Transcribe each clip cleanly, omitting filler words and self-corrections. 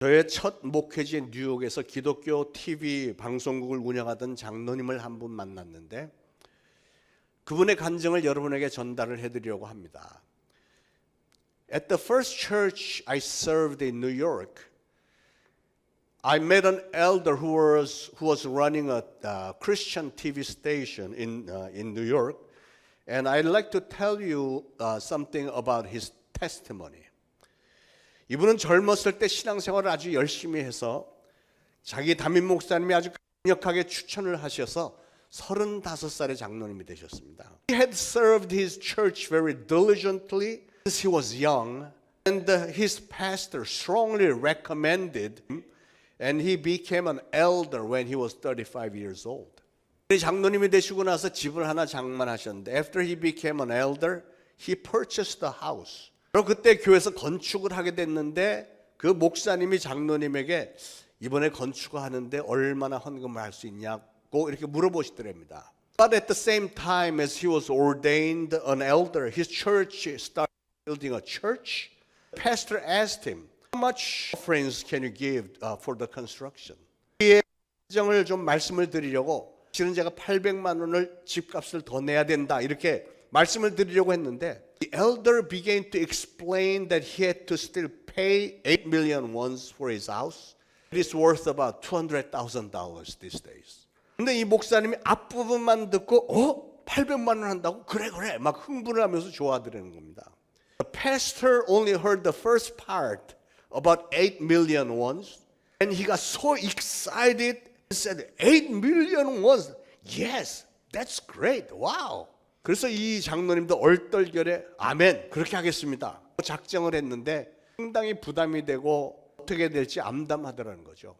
저의 첫 목회지인 뉴욕에서 기독교 TV 방송국을 운영하던 장로님을 한 분 만났는데 그분의 간증을 여러분에게 전달을 해드리려고 합니다. At the first church I served in New York, I met an elder who was running a Christian TV station in New York, and I'd like to tell you something about his testimony. 이분은 젊었을 때 신앙생활을 아주 열심히 해서 자기 담임 목사님이 아주 강력하게 추천을 하셔서 35살의 장로님이 되셨습니다. He had served his church very diligently since he was young, and his pastor strongly recommended him, and he became an elder when he was 35 years old. 장로님이 되시고 나서 집을 하나 장만하셨는데 after he became an elder, he purchased a house. 그리고 그때 교회에서 건축을 하게 됐는데 그 목사님이 장로님에게 이번에 건축하는데 얼마나 헌금을 할 수 있냐고 이렇게 물어보시더랍니다. But at the same time as he was ordained an elder, his church started building a church. The pastor asked him, "How much offerings can you give for the construction?" 이 사정을 좀 말씀을 드리려고 실은 제가 800만 원을 집값을 더 내야 된다 이렇게 말씀을 드리려고 했는데 the elder began to explain that he had to still pay 8 million wons for his house. It is worth about $200,000 these days. 근데 이 목사님이 앞부분만 듣고 800만 원 한다고? 그래 막 흥분을 하면서 좋아하더라는 겁니다. The pastor only heard the first part about 8 million wons and he got so excited and said 8 million wons. Yes, that's great. Wow. 그래서 이 장로님도 얼떨결에 아멘 그렇게 하겠습니다. 작정을 했는데 상당히 부담이 되고 어떻게 될지 암담하더라는 거죠.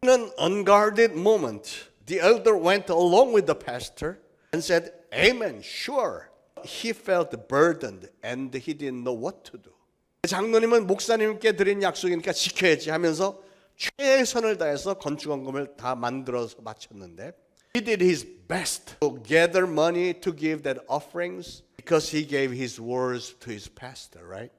In an unguarded moment, the elder went along with the pastor and said, "Amen, sure." He felt burdened and he didn't know what to do. 장로님은 목사님께 드린 약속이니까 지켜야지 하면서 최선을 다해서 건축원금을 다 만들어서 마쳤는데 he did his best to gather money to give that offerings because he gave his words to his pastor, right?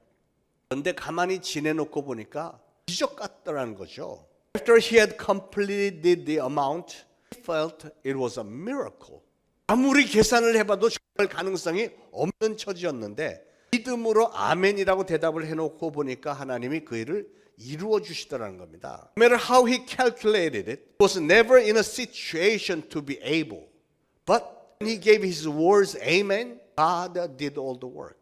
그런데 가만히 지내놓고 보니까 기적 같더라는 거죠. After he had completed the amount, he felt it was a miracle. 아무리 계산을 해봐도 정말 가능성이 없는 처지였는데 믿음으로 아멘이라고 대답을 해놓고 보니까 하나님이 그 일을 이루어 주시더라는 겁니다. No matter how he calculated it, he was never in a situation to be able. But when he gave his words, amen, God did all the work.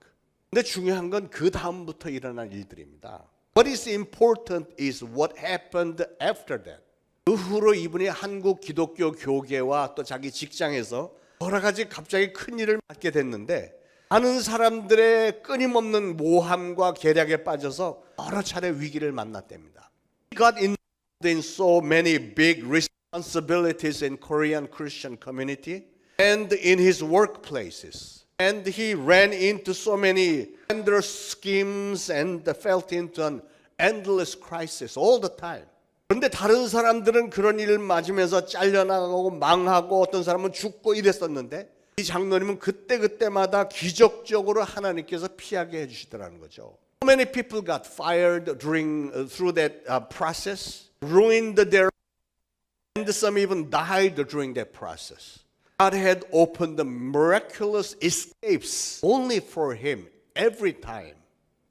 근데 중요한 건 그 다음부터 일어난 일들입니다. What is important is what happened after that. 그 후로 이분이 한국 기독교 교계와 또 자기 직장에서 여러 가지 갑자기 큰 일을 맡게 됐는데 많은 사람들의 끊임없는 모함과 계략에 빠져서 여러 차례 위기를 만났답니다. He got involved in so many big responsibilities in Korean Christian community and in his workplaces. And he ran into so many slanderous schemes and fell into an endless crisis all the time. 그런데 다른 사람들은 그런 일을 맞으면서 잘려나가고 망하고 어떤 사람은 죽고 이랬었는데 이 장로님은 그때마다 기적적으로 하나님께서 피하게 해주시더라는 거죠. So many people got fired through that process, ruined their, and some even died during that process. God had opened the miraculous escapes only for him every time.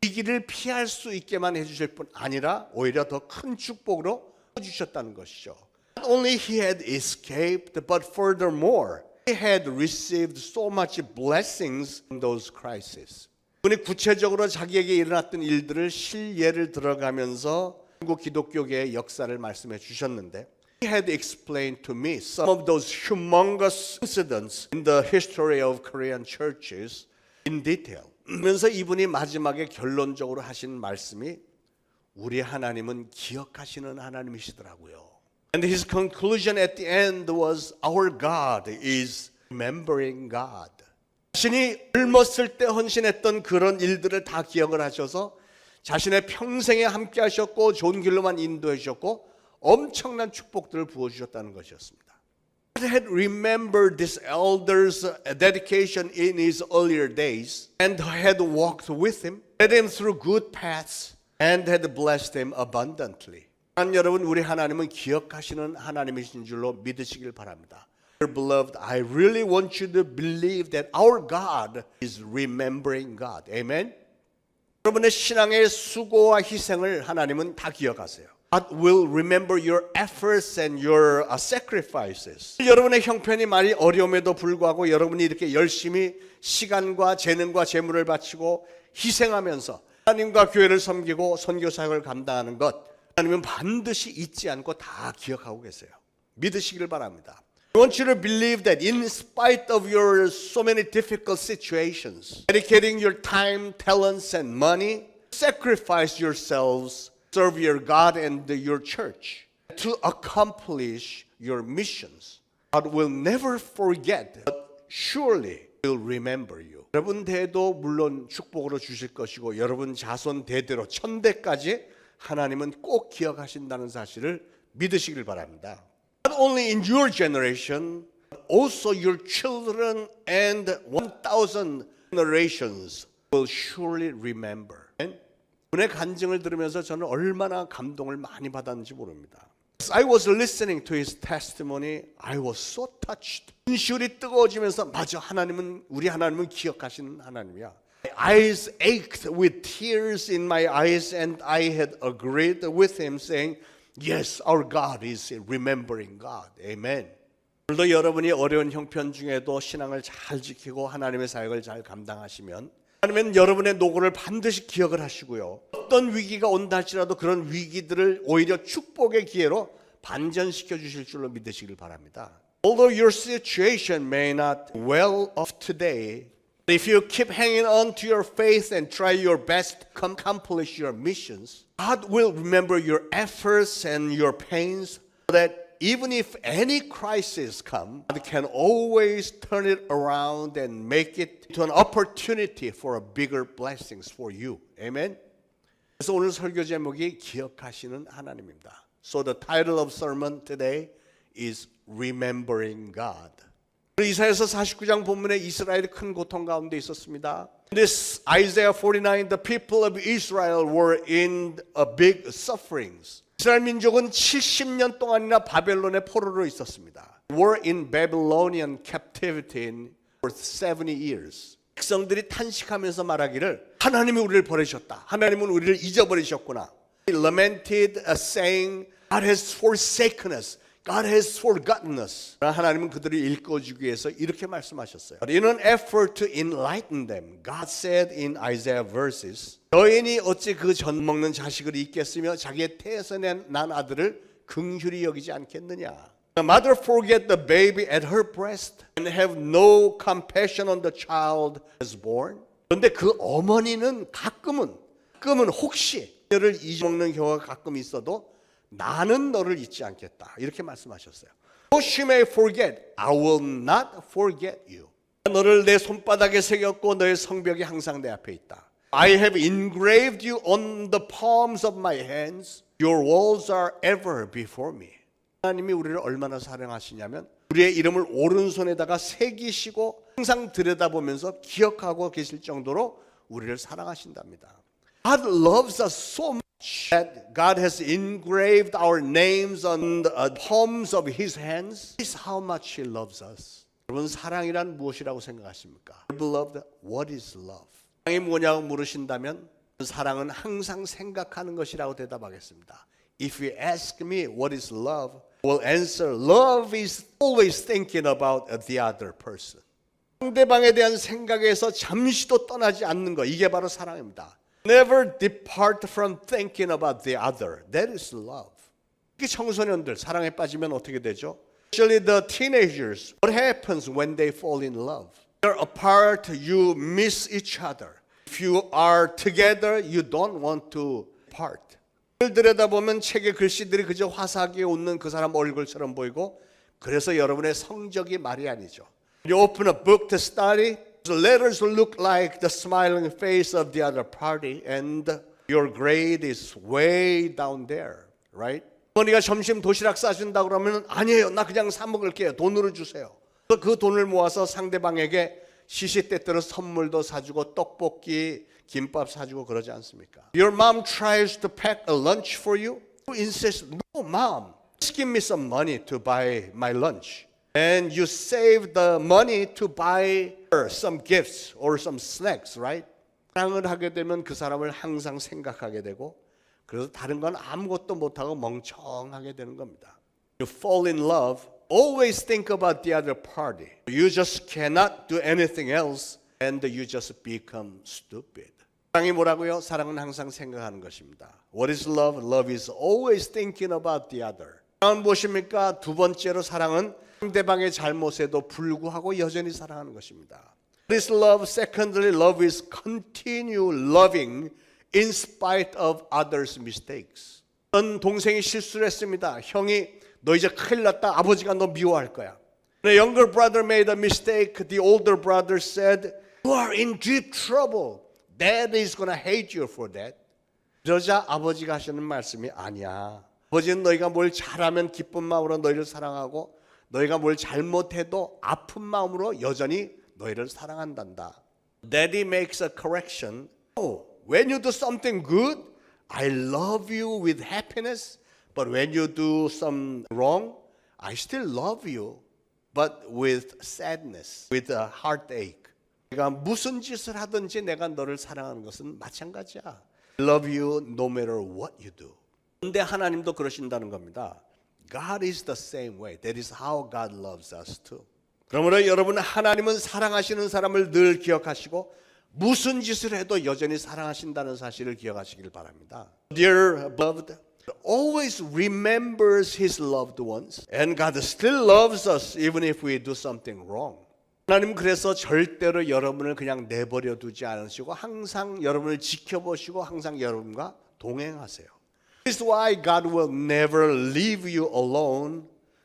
위기를 피할 수 있게만 해주실 뿐 아니라 오히려 더 큰 축복으로 주셨다는 것이죠. Not only he had escaped, but furthermore, he had received so much blessings in those crises. 그분이 구체적으로 자기에게 일어났던 일들을 실예를 들어가면서 한국 기독교계의 역사를 말씀해 주셨는데 He had explained to me some of those humongous incidents in the history of Korean churches in detail. 그러면서 이분이 마지막에 결론적으로 하신 말씀이 우리 하나님은 기억하시는 하나님이시더라고요. And his conclusion at the end was, our God is remembering God. 자신이 젊었을 때 헌신했던 그런 일들을 다 기억을 하셔서 자신의 평생에 함께 하셨고 좋은 길로만 인도해 주셨고 엄청난 축복들을 부어주셨다는 것이었습니다. God had remembered this elder's dedication in his earlier days and had walked with him, led him through good paths, and had blessed him abundantly. 여러분, 우리 하나님은 기억하시는 하나님이신 줄로 믿으시길 바랍니다. Dear beloved, I really want you to believe that our God is remembering God. Amen. 여러분의 신앙의 수고와 희생을 하나님은 다 기억하세요. God will remember your efforts and your sacrifices. 여러분의 형편이 많이 어려움에도 불구하고 여러분이 이렇게 열심히 시간과 재능과 재물을 바치고 희생하면서 하나님과 교회를 섬기고 선교 사역을 감당하는 것, 하나님은 반드시 잊지 않고 다 기억하고 계세요. 믿으시길 바랍니다. I want you to believe that in spite of your so many difficult situations, dedicating your time, talents, and money, sacrifice yourselves, serve your God and your church to accomplish your missions. God will never forget, but surely will remember you. 여러분 대도 물론 축복으로 주실 것이고 여러분 자손 대대로 천대까지 하나님은 꼭 기억하신다는 사실을 믿으시길 바랍니다. Not only in your generation, but also your children and 1,000 generations will surely remember. 그분의 간증을 들으면서 저는 얼마나 감동을 많이 받았는지 모릅니다. As I was listening to his testimony, I was so touched. 눈시울이 뜨거워지면서 맞아, 하나님은 우리 하나님은 기억하시는 하나님이야. My eyes ached with tears in my eyes, and I had agreed with him, saying, "Yes, our God is remembering God." Amen. 오늘도 여러분이 어려운 형편 중에도 신앙을 잘 지키고 하나님의 사역을 잘 감당하시면 하나님은 여러분의 노고를 반드시 기억을 하시고요. 어떤 위기가 온다 할지라도 그런 위기들을 오히려 축복의 기회로 반전시켜 주실 줄로 믿으시길 바랍니다. Although your situation may not well off today, if you keep hanging on to your faith and try your best to accomplish your missions, God will remember your efforts and your pains, so that even if any crisis comes, God can always turn it around and make it into an opportunity for a bigger blessings for you. Amen. 그래서 오늘 설교 제목이 기억하시는 하나님입니다. So the title of sermon today is Remembering God. 이사야서 49장 본문에 이스라엘이 큰 고통 가운데 있었습니다. This Isaiah 49, the people of Israel were in a big sufferings. 이스라엘 민족은 70년 동안이나 바벨론의 포로로 있었습니다. Were in Babylonian captivity for 70 years. 백성들이 탄식하면서 말하기를 하나님이 우리를 버리셨다. 하나님은 우리를 잊어버리셨구나. They lamented, saying, God has forsaken us. God has forgotten us. 하나님은 그들을 일궈주기 위해서 이렇게 말씀하셨어요. In an effort to enlighten them, God said in Isaiah verses, 여인이 어찌 그 젖 먹는 자식을 잊겠으며 자기의 태에서 난 아들을 긍휼히 여기지 않겠느냐. The mother forget the baby at her breast and have no compassion on the child as born. 그런데 그 어머니는 가끔은 혹시 그녀를 잊어먹는 경우가 가끔 있어도 나는 너를 잊지 않겠다. 이렇게 말씀하셨어요. Though she may forget, I will not forget you. 너를 내 손바닥에 새겼고 너의 성벽이 항상 내 앞에 있다. I have engraved you on the palms of my hands. Your walls are ever before me. 하나님이 우리를 얼마나 사랑하시냐면 우리의 이름을 오른손에다가 새기시고 항상 들여다보면서 기억하고 계실 정도로 우리를 사랑하신답니다. God loves us so much that God has engraved our names on the palms of His hands. This is how much He loves us. 여러분, 사랑이란 무엇이라고 생각하십니까? Beloved, what is love? 사랑이 뭐냐고 물으신다면 사랑은 항상 생각하는 것이라고 대답하겠습니다. If you ask me what is love, I will answer, love is always thinking about the other person. 상대방에 대한 생각에서 잠시도 떠나지 않는 것, 이게 바로 사랑입니다. Never depart from thinking about the other. That is love. 이 청소년들 사랑에 빠지면 어떻게 되죠? Especially the teenagers. What happens when they fall in love? You're apart, you miss each other. If you are together, you don't want to part. 글 들여다보면 책의 글씨들이 그저 화사하게 웃는 그 사람 얼굴처럼 보이고 그래서 여러분의 성적이 말이 아니죠. You open a book to study, the letters look like the smiling face of the other party and your grade is way down there, right? 어머니가 점심 도시락 싸준다 그러면 아니에요, 나 그냥 사 먹을게요, 돈으로 주세요. 그 돈을 모아서 상대방에게 시시때때로 선물도 사주고 떡볶이, 김밥 사주고 그러지 않습니까? Your mom tries to pack a lunch for you. You insist, no, mom, just give me some money to buy my lunch. And you save the money to buy her some gifts or some snacks, right? 사랑을 하게 되면 그 사람을 항상 생각하게 되고 그래서 다른 건 아무것도 못하고 멍청하게 되는 겁니다. You fall in love, always think about the other party. You just cannot do anything else and you just become stupid. 사랑이 뭐라고요? 사랑은 항상 생각하는 것입니다. What is love? Love is always thinking about the other. 사랑은 무엇입니까? 두 번째로 사랑은 상대방의 잘못에도 불구하고 여전히 사랑하는 것입니다. This love, secondly, love is continue loving in spite of others' mistakes. 어떤 동생이 실수를 했습니다. 형이 너 이제 큰일 났다. 아버지가 너 미워할 거야. The younger brother made a mistake. The older brother said, You are in deep trouble. Dad is going to hate you for that. 그러자 아버지가 하시는 말씀이 아니야. 아버지는 너희가 뭘 잘하면 기쁜 마음으로 너희를 사랑하고 너희가 뭘 잘못해도 아픈 마음으로 여전히 너희를 사랑한단다. Daddy makes a correction. Oh, when you do something good, I love you with happiness. But when you do some wrong, I still love you, but with sadness, with a heartache. 내가 무슨 짓을 하든지 내가 너를 사랑하는 것은 마찬가지야. I love you no matter what you do. 근데 하나님도 그러신다는 겁니다. God is the same way. That is how God loves us too. 그러므로 여러분 하나님은 사랑하시는 사람을 늘 기억하시고 무슨 짓을 해도 여전히 사랑하신다는 사실을 기억하시길 바랍니다. Dear beloved, always remembers His loved ones, and God still loves us even if we do something wrong. 하나님 그래서 절대로 여러분을 그냥 내버려 두지 않으시고 항상 여러분을 지켜보시고 항상 여러분과 동행하세요. This is why God will never leave you alone,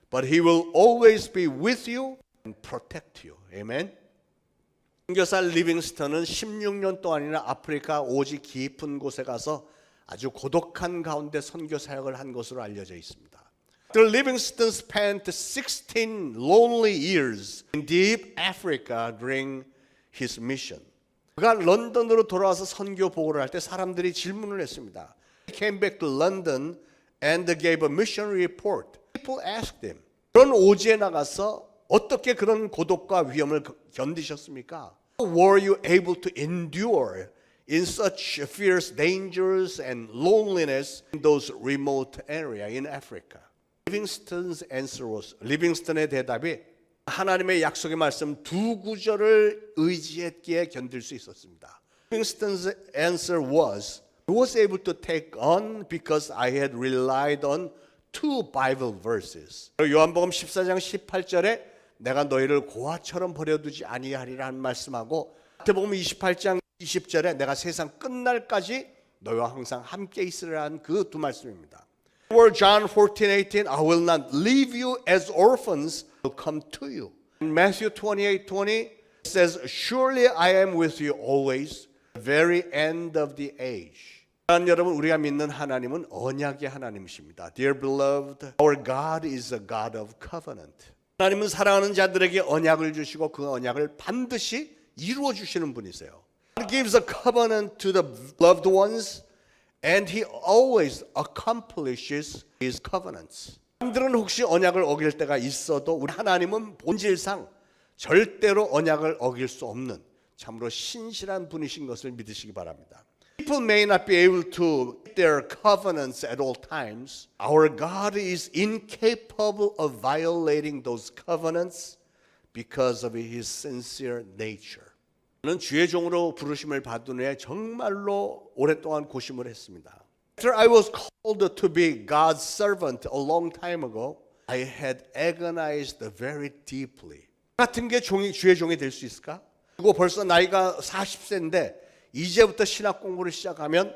but He will always be with you and protect you. Amen. 선교사 리빙스턴은 16년 동안이나 아프리카 오지 깊은 곳에 가서 아주 고독한 가운데 선교 사역을 한 것으로 알려져 있습니다. Livingston spent 16 lonely years in deep Africa during his mission. 그가 런던으로 돌아와서 선교 보고를 할 때 사람들이 질문을 했습니다. He came back to London and gave a mission report. People asked him, 그런 오지에 나가서 어떻게 그런 고독과 위험을 견디셨습니까? How were you able to endure in such fierce dangers and loneliness in those remote areas in Africa? Livingston's answer was, 리빙스턴의 대답이 하나님의 약속의 말씀 두 구절을 의지했기에 견딜 수 있었습니다. Livingston's answer was, I was able to take on because I had relied on two Bible verses. 요한복음 14장 18절에 내가 너희를 고아처럼 버려두지 아니하리라는 말씀하고 마태복음 28장 20절에 내가 세상 끝날까지 너희와 항상 함께 있으리라는 그 두 말씀입니다. Or John 14:18, I will not leave you as orphans, I will come to you. And Matthew 28:20 says, Surely I am with you always, the very end of the age. 여러분, 우리가 믿는 하나님은 언약의 하나님이십니다. Dear beloved, our God is a God of covenant. 하나님은 사랑하는 자들에게 언약을 주시고 그 언약을 반드시 이루어 주시는 분이세요. God gives a covenant to the loved ones. And He always accomplishes His covenants. 사람들은 혹시 언약을 어길 때가 있어도 우리 하나님은 본질상 절대로 언약을 어길 수 없는 참으로 신실한 분이신 것을 믿으시기 바랍니다. People may not be able to keep their covenants at all times. Our God is incapable of violating those covenants because of His sincere nature. 저는 주의 종으로 부르심을 받은 후에 정말로 오랫동안 고심을 했습니다. After I was called to be God's servant a long time ago, I had agonized very deeply. 같은 게 주의 종이 될 수 있을까? 그리고 벌써 나이가 40세인데 이제부터 신학 공부를 시작하면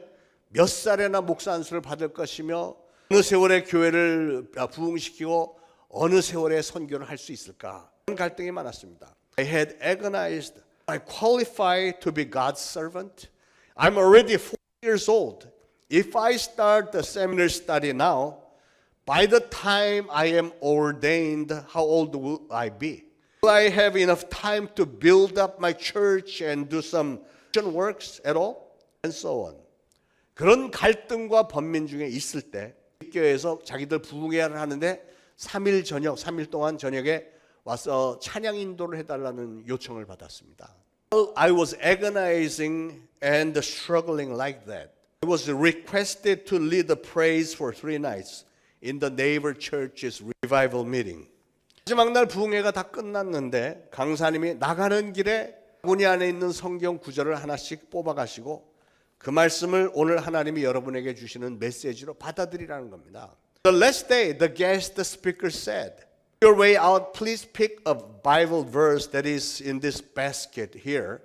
몇 살에나 목사 안수를 받을 것이며 어느 세월에 교회를 부흥시키고 어느 세월에 선교를 할 수 있을까? 그런 갈등이 많았습니다. I had agonized. I qualify to be God's servant. I'm already 40 years old. If I start the seminary study now, by the time I am ordained, how old will I be? Will I have enough time to build up my church and do some mission works at all? And so on. 그런 갈등과 번민 중에 있을 때 교회에서 자기들 부흥회를 하는데 3일 동안 저녁에 와서 찬양 인도를 해달라는 요청을 받았습니다. I was agonizing and struggling like that. I was requested to lead the praise for 3 nights in the neighbor church's revival meeting. 마지막 날 부흥회가 다 끝났는데 강사님이 나가는 길에 바구니 안에 있는 성경 구절을 하나씩 뽑아가시고 그 말씀을 오늘 하나님이 여러분에게 주시는 메시지로 받아들이라는 겁니다. The last day, the guest speaker said, "Your way out, please pick a Bible verse that is in this basket here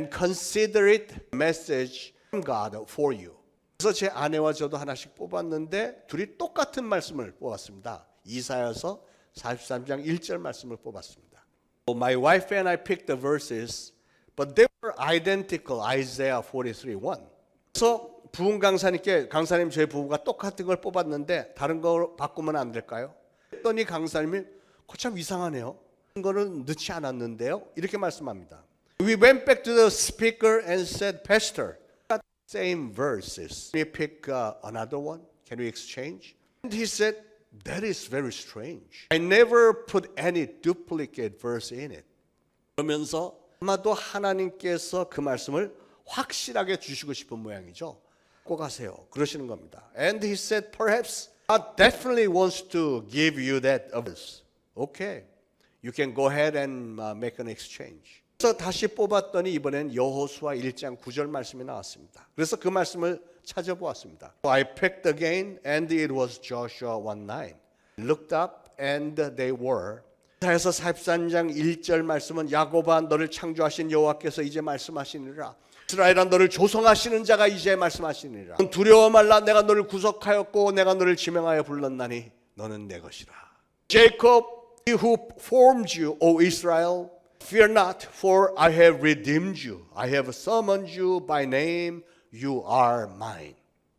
and consider it a message from God for you." 그래서 제 아내와 저도 하나씩 뽑았는데 둘이 똑같은 말씀을 뽑았습니다. 이사야서 43장 1절 말씀을 뽑았습니다. My wife and I picked the verses, but they were identical. Isaiah 43:1. 그래서 부흥 강사님께 강사님 저희 부부가 똑같은 걸 뽑았는데 다른 거 바꾸면 안 될까요? 했더니 강사님이 참 이상하네요. 그런 거는 넣지 않았는데요. 이렇게 말씀합니다. We went back to the speaker and said, Pastor, same verses. Can we pick another one? Can we exchange? And he said, that is very strange. I never put any duplicate verse in it. 그러면서 아마도 하나님께서 그 말씀을 확실하게 주시고 싶은 모양이죠. 꼭 하세요. 그러시는 겁니다. And he said, perhaps God definitely wants to give you that verse. Okay, you can go ahead and make an exchange. 그래서 다시 뽑았더니 이번엔 여호수아 1장 9절 말씀이 나왔습니다. 그래서 그 말씀을 찾아보았습니다. I picked again and it was Joshua 1:9. Looked up and they were. 이사야서 43장 1절 말씀은 야곱아 너를 창조하신 여호와께서 이제 말씀하시니라. 이스라엘아 너를 조성하시는 자가 이제 말씀하시니라. 두려워 말라 내가 너를 구속하였고 내가 너를 지명하여 불렀나니 너는 내 것이라. Jacob, he who formed you, O Israel, fear not, for I have redeemed you. I have summoned you by name. You are mine.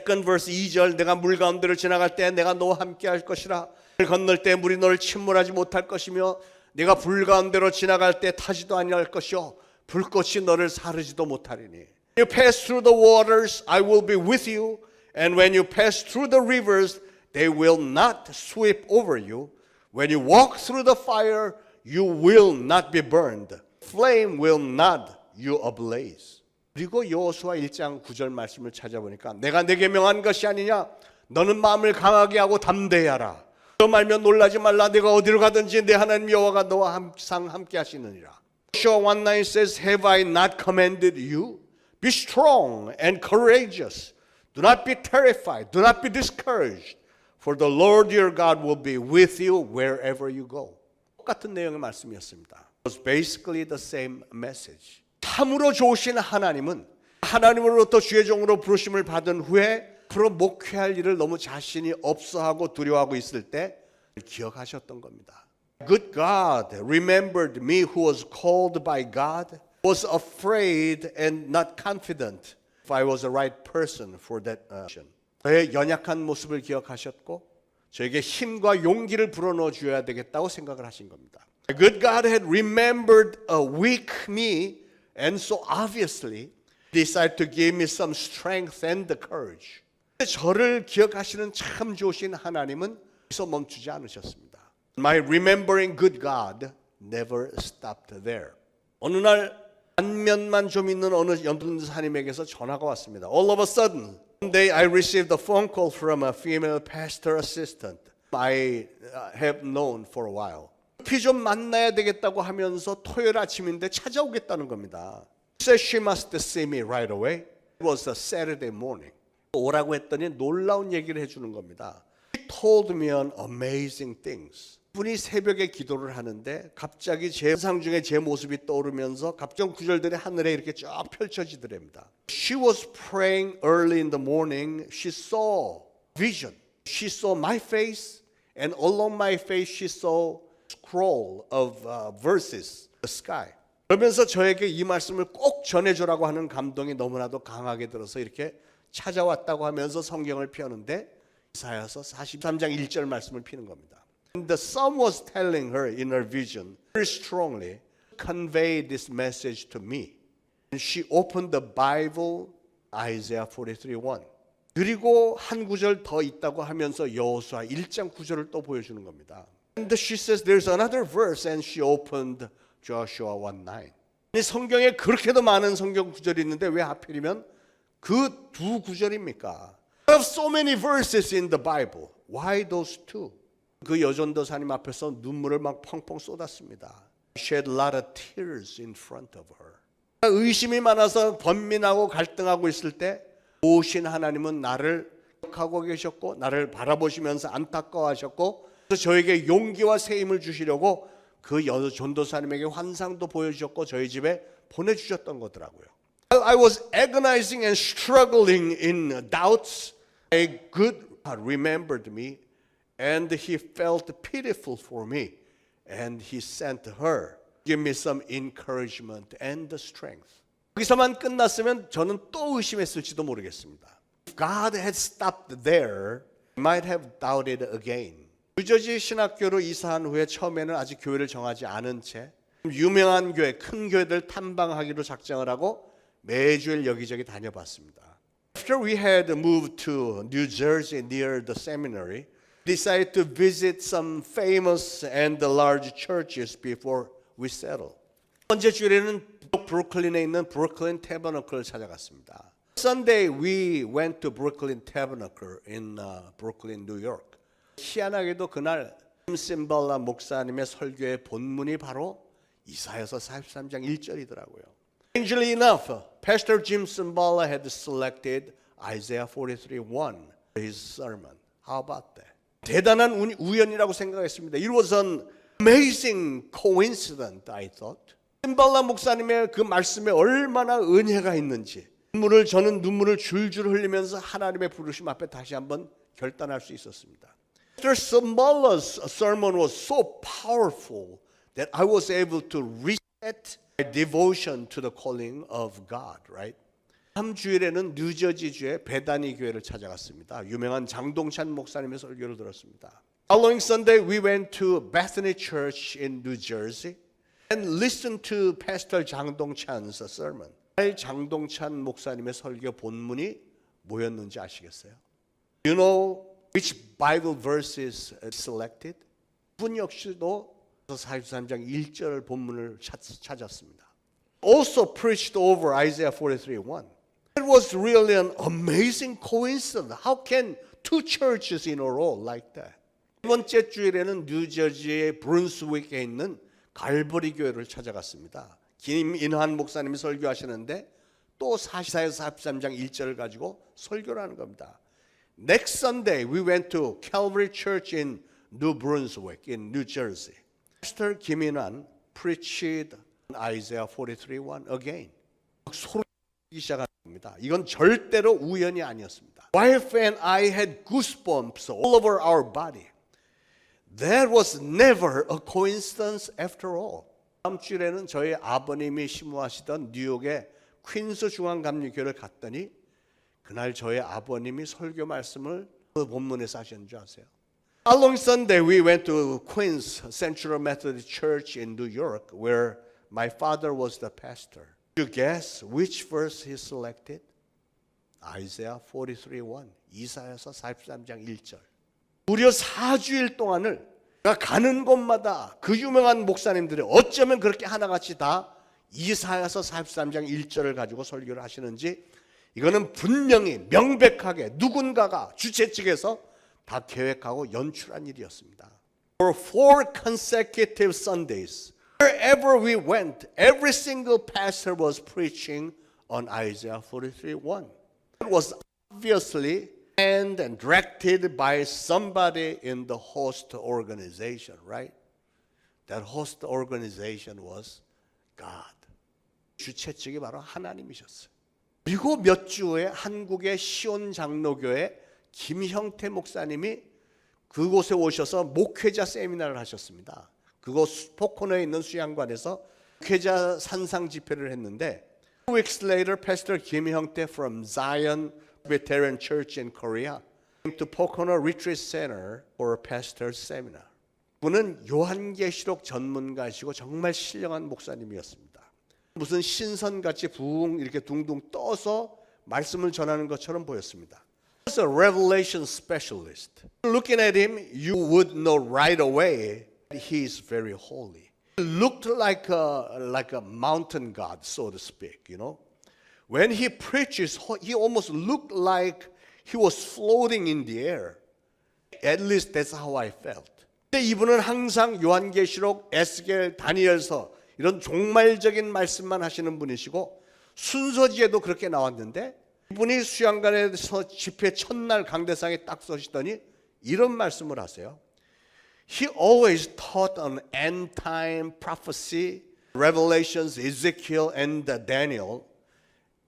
second verse 2절 내가 물 가운데를 지나갈 때 내가 너와 함께 할 것이라. 물 건널 때 물이 너를 침몰하지 못할 것이며 내가 불 가운데로 지나갈 때 타지도 아니할 것이요 불꽃이 너를 사르지도 못하리니. You pass through the waters, I will be with you. And when you pass through the rivers, they will not sweep over you. When you walk through the fire, you will not be burned. Flame will not you ablaze. 그리고 여호수아 1장 9절 말씀을 찾아보니까 내가 내게 명한 것이 아니냐. 너는 마음을 강하게 하고 담대히 하라. 너 말면 놀라지 말라. 내가 어디로 가든지 내 하나님 여호와가 너와 항상 함께 하시느니라. Joshua 1:9 says, Have I not commanded you? Be strong and courageous. Do not be terrified. Do not be discouraged. For the Lord your God will be with you wherever you go. 똑같은 내용의 말씀이었습니다. It was basically the same message. 참으로 좋으신 하나님은 하나님으로부터 주의 종으로 부르심을 받은 후에 앞으로 목회할 일을 너무 자신이 없어하고 두려워하고 있을 때 기억하셨던 겁니다. Good God remembered me who was called by God, was afraid and not confident if I was the right person for that mission. 저의 연약한 모습을 기억하셨고 저에게 힘과 용기를 불어넣어 줘야 되겠다고 생각을 하신 겁니다. Good God had remembered a weak me and so obviously decided to give me some strength and the courage. 저를 기억하시는 참 좋으신 하나님은 여기서 멈추지 않으셨습니다. My remembering good God never stopped there. 어느 날 안면만 좀 있는 어느 연분사님에게서 전화가 왔습니다. All of a sudden, one day I received a phone call from a female pastor assistant I have known for a while. 피 좀 만나야 되겠다고 하면서 토요일 아침인데 찾아오겠다는 겁니다. She said she must see me right away. It was a Saturday morning. 오라고 했더니 놀라운 얘기를 해주는 겁니다. He told me an amazing things. 분이 새벽에 기도를 하는데 갑자기 제 상상 중에 제 모습이 떠오르면서 갑자기 구절들이 하늘에 이렇게 쫙 펼쳐지더랍니다. She was praying early in the morning. She saw vision. She saw my face and along my face she saw scroll of verses in the sky. 그러면서 저에게 이 말씀을 꼭 전해주라고 하는 감동이 너무나도 강하게 들어서 이렇게 찾아왔다고 하면서 성경을 펴는데 이사야서 43장 1절 말씀을 피는 겁니다. And the sun was telling her in her vision very strongly, convey this message to me. And she opened the Bible, Isaiah 43:1. 그리고 한 구절 더 있다고 하면서 여호수아 1장 9절을 또 보여주는 겁니다. And she says there's another verse and she opened Joshua 1:9. 성경에 그렇게도 많은 성경 구절이 있는데 왜 하필이면 그 두 구절입니까? There are so many verses in the Bible. Why those two? 그 여전도사님 앞에서 눈물을 막 펑펑 쏟았습니다. Shed a lot of tears in front of her. 의심이 많아서 번민하고 갈등하고 있을 때 오신 하나님은 나를 기억하고 계셨고 나를 바라보시면서 안타까워하셨고 그래서 저에게 용기와 새 힘을 주시려고 그 전도사님에게 환상도 보여주셨고 저희 집에 보내주셨던 거더라고요. I was agonizing and struggling in doubts. A good God remembered me and he felt pitiful for me and he sent her. Give me some encouragement and strength. 여기서만 끝났으면 저는 또 의심했을지도 모르겠습니다. If God had stopped there, I might have doubted again. 뉴저지 신학교로 이사한 후에 처음에는 아직 교회를 정하지 않은 채 유명한 교회, 큰 교회들 탐방하기로 작정을 하고 매주일 여기저기 다녀봤습니다. After we had moved to New Jersey near the seminary, decided to visit some famous and large churches before we settled. 번째 주일에는 브루클린에 있는 브루클린 태버너클을 찾아갔습니다. Sunday we went to Brooklyn Tabernacle in Brooklyn, New York. 희한하게도 그날 심발라 목사님의 설교의 본문이 바로 이사야서 43장 1절이더라고요. Strangely enough, Pastor Jim Cymbala had selected Isaiah 43:1 for his sermon. How about that? 대단한 우연이라고 생각했습니다. It was an amazing coincidence, I thought. 심발라 목사님의 그 말씀에 얼마나 은혜가 있는지 저는 눈물을 줄줄 흘리면서 하나님의 부르심 앞에 다시 한번 결단할 수 있었습니다. Pastor Cymbala's sermon was so powerful that I was able to reset my devotion to the calling of God, right? 다음 주일에는 뉴저지주의 베다니 교회를 찾아갔습니다. 유명한 장동찬 목사님의 설교를 들었습니다. Following Sunday, we went to Bethany Church in New Jersey and listened to Pastor 장동찬's sermon. 장동찬 목사님의 설교 본문이 뭐였는지 아시겠어요? You know which Bible verses selected? 분 역시도 43장 1절 본문을 찾았습니다. Also preached over Isaiah 43:1. It was really an amazing coincidence. How can two churches in a row like that? 세 번째 주일에는 뉴저지의 브룬스윅에 있는 갈보리 교회를 찾아갔습니다. 김인환 목사님이 설교하시는데 또 이사야 43장 1절을 가지고 설교를 하는 겁니다. Next Sunday we went to Calvary Church in New Brunswick in New Jersey. Pastor 김인환 preached Isaiah 43:1 again. 소리 시작한 겁니다. 이건 절대로 우연이 아니었습니다. Wife and I had goosebumps all over our body. That was never a coincidence after all. 다음 주일에는 저희 아버님이 심무하시던 뉴욕의 퀸스 중앙감리교회를 갔더니 그날 저희 아버님이 설교 말씀을 그 본문에서 하셨는 줄 아세요? Following Sunday we went to Queens Central Methodist Church in New York where my father was the pastor. You guess which verse he selected? Isaiah 43:1. 이사야서 43장 1절. 무려 4주일 동안을 가는 곳마다 그 유명한 목사님들이 어쩌면 그렇게 하나같이 다 이사야서 43장 1절을 가지고 설교를 하시는지 이거는 분명히 명백하게 누군가가 주최 측에서 다 계획하고 연출한 일이었습니다. For 4 consecutive Sundays, wherever we went, every single pastor was preaching on Isaiah 43:1. It was obviously planned and directed by somebody in the host organization, right? That host organization was God. 주최 측이 바로 하나님이셨어요. 그리고 몇 주 후에 한국의 시온 장로교회 김형태 목사님이 그곳에 오셔서 목회자 세미나를 하셨습니다. 그곳 포코너에 있는 수양관에서 목회자 산상 집회를 했는데 2 weeks later, Pastor Kim Hyung-tae from Zion Presbyterian Church in Korea came to Pocono Retreat Center for a pastor's seminar. 그분은 요한계시록 전문가이시고 정말 신령한 목사님이었습니다. 무슨 신선같이 붕 이렇게 둥둥 떠서 말씀을 전하는 것처럼 보였습니다. was a revelation specialist. Looking at him, you would know right away he's very holy. He looked like a mountain god, so to speak, you know. When he preaches, he almost looked like he was floating in the air. At least that's how I felt. 근데 이분은 항상 요한계시록, 에스겔, 다니엘서 이런 종말적인 말씀만 하시는 분이시고 순서지에도 그렇게 나왔는데 이분이 수양관에서 집회 첫날 강대상에 딱 서시더니 이런 말씀을 하세요. He always taught on end time prophecy, Revelations, Ezekiel, and Daniel.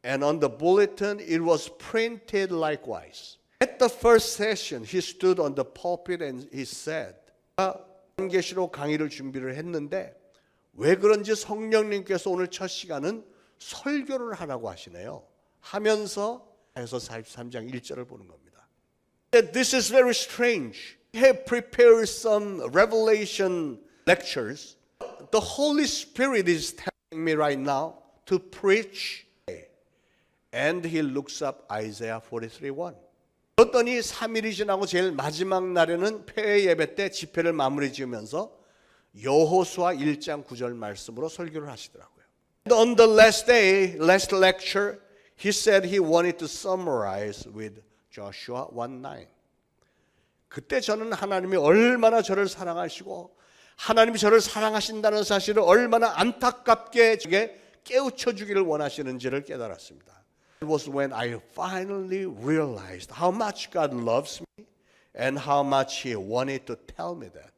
And on the bulletin, it was printed likewise. At the first session, he stood on the pulpit and he said, 요한계시록 강의를 준비를 했는데 왜 그런지 성령님께서 오늘 첫 시간은 설교를 하라고 하시네요. 하면서 에서 43장 1절을 보는 겁니다. This is very strange. I have prepared some revelation lectures. The Holy Spirit is telling me right now to preach. And he looks up Isaiah 43:1. 그랬더니 3일이 지나고 제일 마지막 날에는 폐회 예배 때 집회를 마무리 지으면서 여호수아 1장 9절 말씀으로 설교를 하시더라고요. On the last day, last lecture, he said he wanted to summarize with Joshua 1:9. 그때 저는 하나님이 얼마나 저를 사랑하시고 하나님이 저를 사랑하신다는 사실을 얼마나 안타깝게 저에게 깨우쳐 주기를 원하시는지를 깨달았습니다. It was when I finally realized how much God loves me and how much He wanted to tell me that.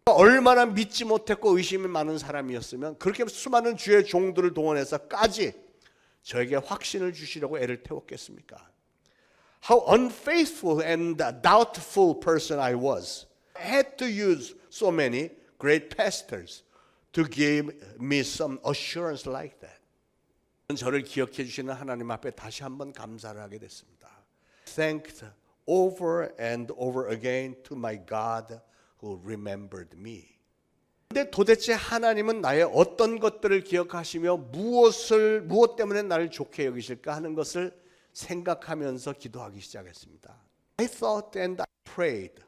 얼마나 믿지 못했고 의심이 많은 사람이었으면 그렇게 수많은 주의 종들을 동원해서까지 저에게 확신을 주시려고 애를 태웠겠습니까? How unfaithful and doubtful person I was. I had to use so many great pastors to give me some assurance like that. 저를 기억해 주시는 하나님 앞에 다시 한번 감사를 하게 됐습니다. Thanked over and over again to my God who remembered me. 근데 도대체 하나님은 나의 어떤 것들을 기억하시며 무엇 때문에 나를 좋게 여기실까 하는 것을 생각하면서 기도하기 시작했습니다. I thought and I prayed.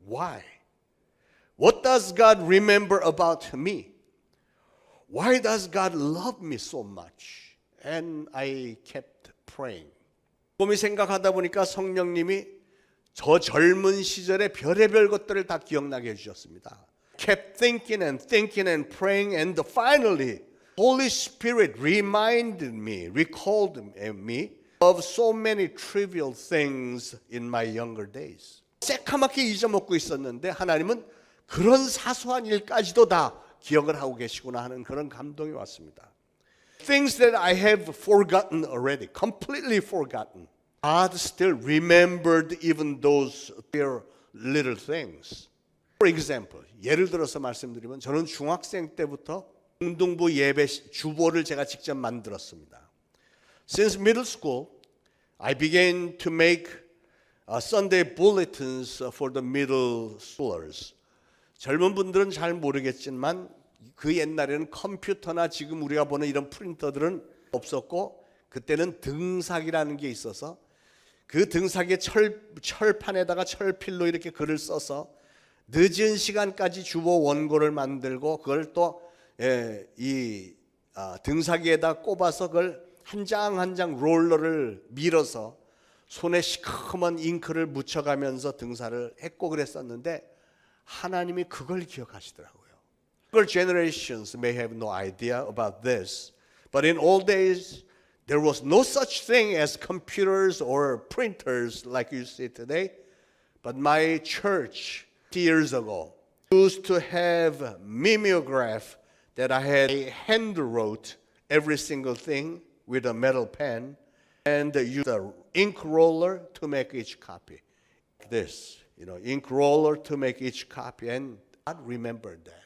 Why? What does God remember about me? Why does God love me so much? And I kept praying. 곰이 생각하다 보니까 성령님이 저 젊은 시절의 별의별 것들을 다 기억나게 해주셨습니다. Kept thinking and praying and finally Holy Spirit reminded me, recalled me of so many trivial things in my younger days. 새카맣게 잊어먹고 있었는데 하나님은 그런 사소한 일까지도 다 기억을 하고 계시구나 하는 그런 감동이 왔습니다. Things that I have forgotten already, completely forgotten. God still remembered even those little things. For example, 예를 들어서 말씀드리면 저는 중학생 때부터 공동부 예배 주보를 제가 직접 만들었습니다. Since middle school, I began to make Sunday bulletins for the middle schoolers. 젊은 분들은 잘 모르겠지만 그 옛날에는 컴퓨터나 지금 우리가 보는 이런 프린터들은 없었고 그때는 등삭이라는 게 있어서 그 등삭의 철판에다가 철필로 이렇게 글을 써서 늦은 시간까지 주보 원고를 만들고 그걸 또 등삭이에다 꼽아서 그걸 한 장 한 장 롤러를 밀어서 손에 시커먼 잉크를 묻혀가면서 등사를 했고 그랬었는데 하나님이 그걸 기억하시더라고요. Younger generations may have no idea about this, but in old days there was no such thing as computers or printers like you see today. But my church years ago used to have mimeograph that I had hand wrote every single thing with a metal pen and use an ink roller to make each copy. This, ink roller to make each copy, and God remembered that.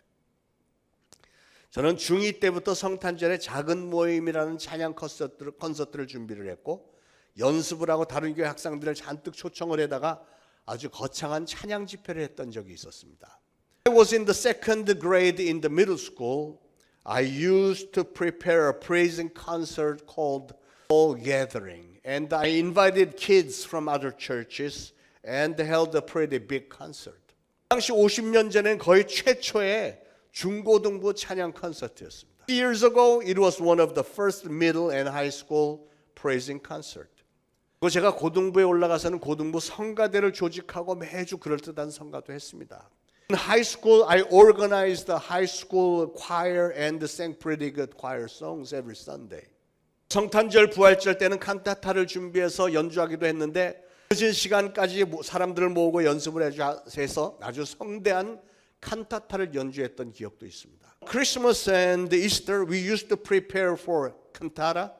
저는 중2 때부터 성탄절에 작은 모임이라는 찬양 콘서트를 준비를 했고 연습을 하고 다른 교회 학생들을 잔뜩 초청을 해다가 아주 거창한 찬양 집회를 했던 적이 있었습니다. I was in the second grade in the middle school. I used to prepare a praising concert called all gathering. And I invited kids from other churches and held a pretty big concert. 당시 50년 전엔 거의 최초의 중고등부 찬양 콘서트였습니다. Years ago, it was one of the first middle and high school praising concert. 그리고 제가 고등부에 올라가서는 고등부 성가대를 조직하고 매주 그럴듯한 성가도 했습니다. In high school, I organized the high school choir and sang pretty good choir songs every Sunday. 성탄절, 부활절 때는 칸타타를 준비해서 연주하기도 했는데 늦은 시간까지 사람들을 모으고 연습을 해서 아주 성대한 칸타타를 연주했던 기억도 있습니다. Christmas and Easter, we used to prepare for cantata,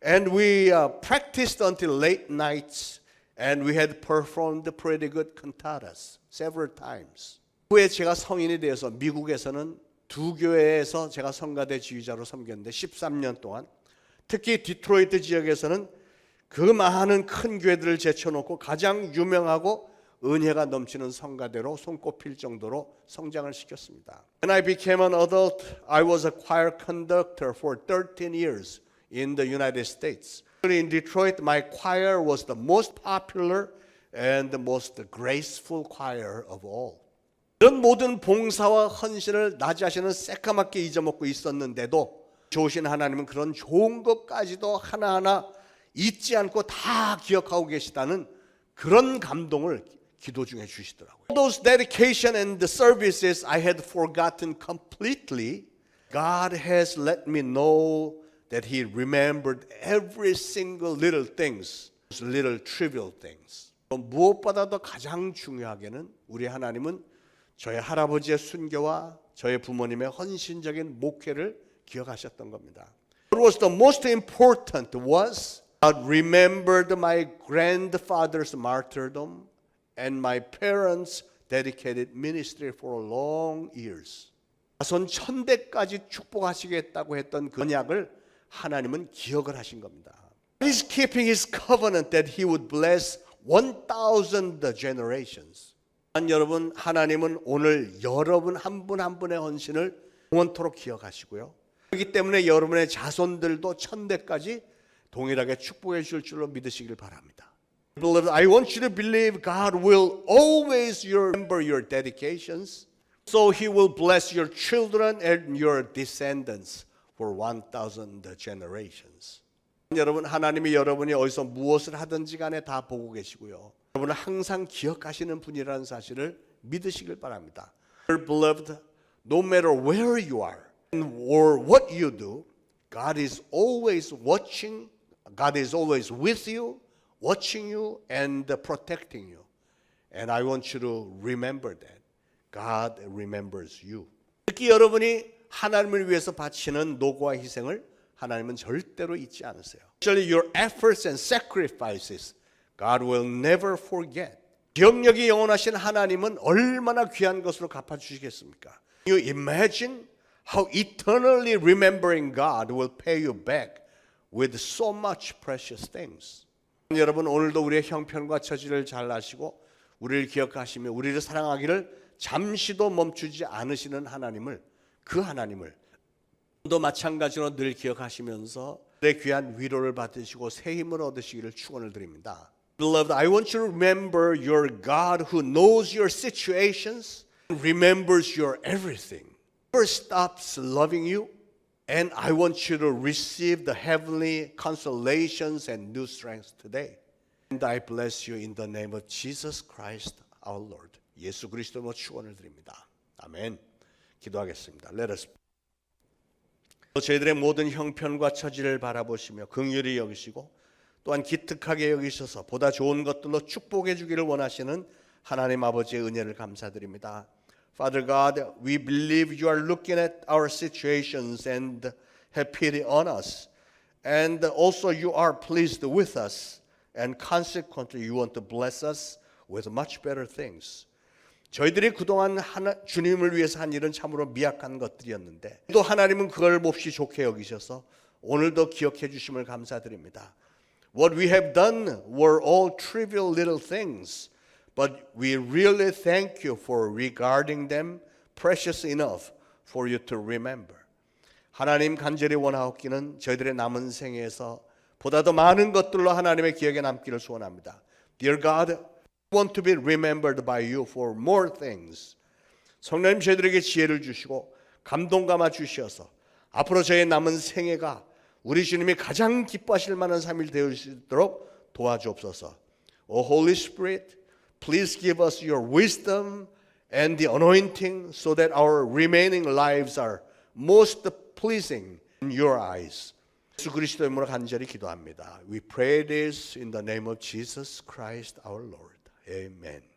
and we practiced until late nights, and we had performed pretty good cantatas several times. 후에 제가 성인이 되어서 미국에서는 두 교회에서 제가 성가대 지휘자로 섬겼는데 13년 동안 특히 디트로이트 지역에서는 그 많은 큰 교회들을 제쳐놓고 가장 유명하고 은혜가 넘치는 성가대로 손꼽힐 정도로 성장을 시켰습니다. When I became an adult, I was a choir conductor for 13 years in the United States. In Detroit, my choir was the most popular and the most graceful choir of all. 이런 모든 봉사와 헌신을 나 자신은 새까맣게 잊어먹고 있었는데도 좋으신 하나님은 그런 좋은 것까지도 하나하나 잊지 않고 다 기억하고 계시다는 그런 감동을 기도 중에 주시더라고요. Those dedication and the services I had forgotten completely, God has let me know that He remembered every single little things, little trivial things. 무엇보다도 가장 중요하게는 우리 하나님은 저의 할아버지의 순교와 저의 부모님의 헌신적인 목회를 기억하셨던 겁니다. What was the most important was God remembered my grandfather's martyrdom and my parents' dedicated ministry for long years. 자손 천대까지 축복하시겠다고 했던 그 언약을 하나님은 기억을 하신 겁니다. He's keeping His covenant that He would bless 1,000 generations. 여러분, 하나님은 오늘 여러분 한 분 한 분의 헌신을 영원토록 기억하시고요. 그렇기 때문에 여러분의 자손들도 천대까지 동일하게 축복해 주실 줄로 믿으시길 바랍니다. I want you to believe God will always remember your dedications, so He will bless your children and your descendants for 1,000 generations. 여러분, 하나님이 여러분이 어디서 무엇을 하든지 간에 다 보고 계시고요. 여러분은 항상 기억하시는 분이라는 사실을 믿으시길 바랍니다. Beloved, no matter where you are or what you do, God is always watching. God is always with you, watching you and protecting you. And I want you to remember that. God remembers you. 특히 여러분이 하나님을 위해서 바치는 노고와 희생을 하나님은 절대로 잊지 않으세요. Especially your efforts and sacrifices, God will never forget. 기억력이 영원하신 하나님은 얼마나 귀한 것으로 갚아주시겠습니까? You imagine how eternally remembering God will pay you back with so much precious things. 여러분, 오늘도 우리의 형편과 처지를 잘 아시고 우리를 기억하시며 우리를 사랑하기를 잠시도 멈추지 않으시는 하나님을, 그 하나님을 또 마찬가지로 늘 기억하시면서 내 귀한 위로를 받으시고 새 힘을 얻으시기를 축원을 드립니다. Beloved, I want you to remember your God who knows your situations, remembers your everything, never stops loving you, and I want you to receive the heavenly consolations and new strength today. And I bless you in the name of Jesus Christ our Lord. 예수 그리스도로 축원을 드립니다. 아멘. 기도하겠습니다. Let us. 저희들의 모든 형편과 처지를 바라보시며 긍휼히 여기시고 또한 기특하게 여기셔서 보다 좋은 것들로 축복해 주기를 원하시는 하나님 아버지의 은혜를 감사드립니다. Father God, we believe you are looking at our situations and have pity on us. And also you are pleased with us. And consequently you want to bless us with much better things. 저희들이 그동안 주님을 위해서 한 일은 참으로 미약한 것들이었는데 또 하나님은 그걸 몹시 좋게 여기셔서 오늘도 기억해 주심을 감사드립니다. What we have done were all trivial little things, but we really thank you for regarding them precious enough for you to remember. 하나님 간절히 원하옵기는 저희들의 남은 생에서 보다 더 많은 것들로 하나님의 기억에 남기를 소원합니다. Dear God, I want to be remembered by you for more things. 성령님 저희들에게 지혜를 주시고 감동 감아 주셔서 앞으로 저의 남은 생애가 우리 주님이 가장 기뻐하실 만한 삶이 되을 수 있도록 도와주옵소서. O Holy Spirit, please give us your wisdom and the anointing so that our remaining lives are most pleasing in your eyes. 예수 그리스도의 이름으로 간절히 기도합니다. We pray this in the name of Jesus Christ our Lord. Amen.